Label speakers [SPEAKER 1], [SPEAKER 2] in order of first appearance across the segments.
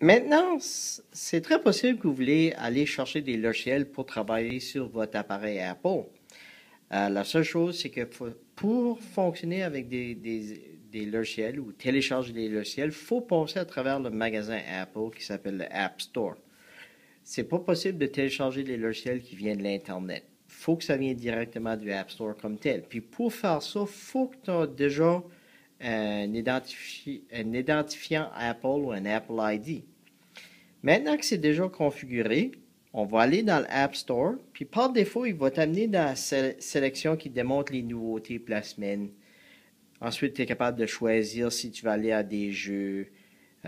[SPEAKER 1] Maintenant, c'est très possible que vous voulez aller chercher des logiciels pour travailler sur votre appareil Apple. La seule chose, c'est que pour fonctionner avec des logiciels ou télécharger des logiciels, il faut passer à travers le magasin Apple qui s'appelle le App Store. C'est pas possible de télécharger des logiciels qui viennent de l'Internet. Il faut que ça vienne directement du App Store comme tel. Puis pour faire ça, il faut que tu aies déjà un identifiant Apple ou un Apple ID. Maintenant que c'est déjà configuré, on va aller dans l'App Store, puis par défaut, il va t'amener dans la sélection qui démontre les nouveautés pour la semaine. Ensuite, tu es capable de choisir si tu vas aller à des jeux,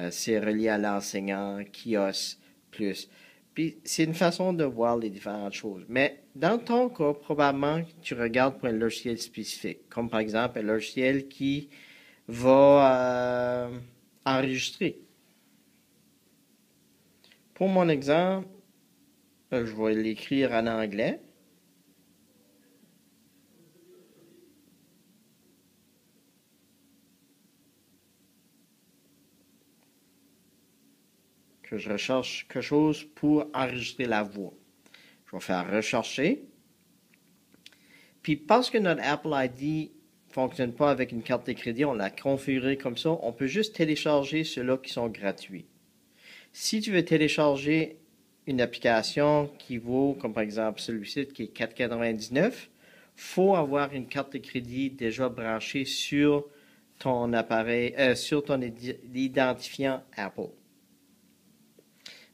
[SPEAKER 1] c'est relié à l'enseignant, kiosque, plus. Puis c'est une façon de voir les différentes choses. Mais dans ton cas, probablement, tu regardes pour un logiciel spécifique, comme par exemple un logiciel qui va enregistrer. Pour mon exemple, je vais l'écrire en anglais. Que je recherche quelque chose pour enregistrer la voix. Je vais faire rechercher. Puis parce que notre Apple ID ne fonctionne pas avec une carte de crédit, on l'a configuré comme ça, on peut juste télécharger ceux-là qui sont gratuits. Si tu veux télécharger une application qui vaut, comme par exemple celui-ci qui est 4,99, il faut avoir une carte de crédit déjà branchée sur ton appareil, sur ton identifiant Apple.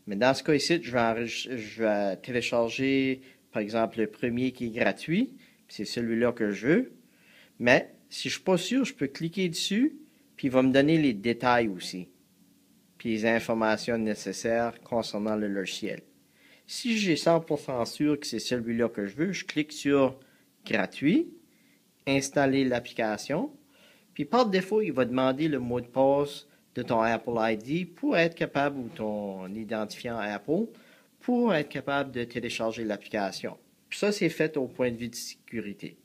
[SPEAKER 1] Mais dans ce cas ici, je vais télécharger, par exemple, le premier qui est gratuit. C'est celui-là que je veux. Mais si je ne suis pas sûr, je peux cliquer dessus, puis il va me donner les détails aussi, puis les informations nécessaires concernant le logiciel. Si j'ai 100% sûr que c'est celui-là que je veux, je clique sur gratuit, installer l'application, puis par défaut, il va demander le mot de passe de ton Apple ID pour être capable, ou ton identifiant Apple, pour être capable de télécharger l'application. Puis ça, c'est fait au point de vue de sécurité.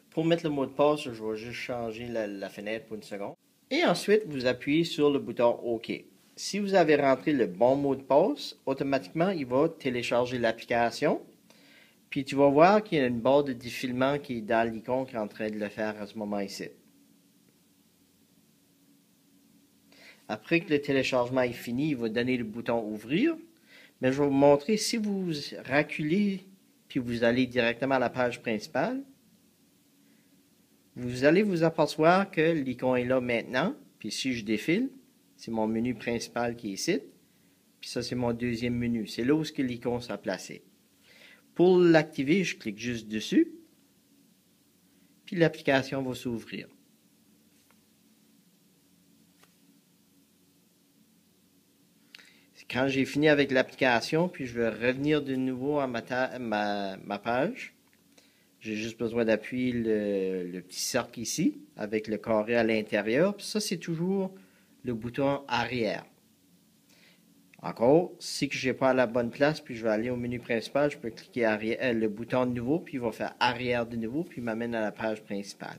[SPEAKER 1] Pour mettre le mot de passe, je vais juste changer la fenêtre pour une seconde. Et ensuite, vous appuyez sur le bouton OK. Si vous avez rentré le bon mot de passe, automatiquement, il va télécharger l'application. Puis tu vas voir qu'il y a une barre de défilement qui est dans l'icône qui est en train de le faire à ce moment ici. Après que le téléchargement est fini, il va donner le bouton ouvrir. Mais je vais vous montrer, si vous reculez puis vous allez directement à la page principale, vous allez vous apercevoir que l'icône est là maintenant. Puis si je défile, c'est mon menu principal qui est ici. Puis ça, c'est mon deuxième menu. C'est là où l'icône s'est placée. Pour l'activer, je clique juste dessus. Puis l'application va s'ouvrir. Quand j'ai fini avec l'application, puis je vais revenir de nouveau à ma page, j'ai juste besoin d'appuyer le petit cercle ici, avec le carré à l'intérieur. Puis ça, c'est toujours le bouton arrière. Encore, si je n'ai pas à la bonne place, puis je vais aller au menu principal, je peux cliquer arrière, le bouton de nouveau, puis il va faire arrière de nouveau, puis il m'amène à la page principale.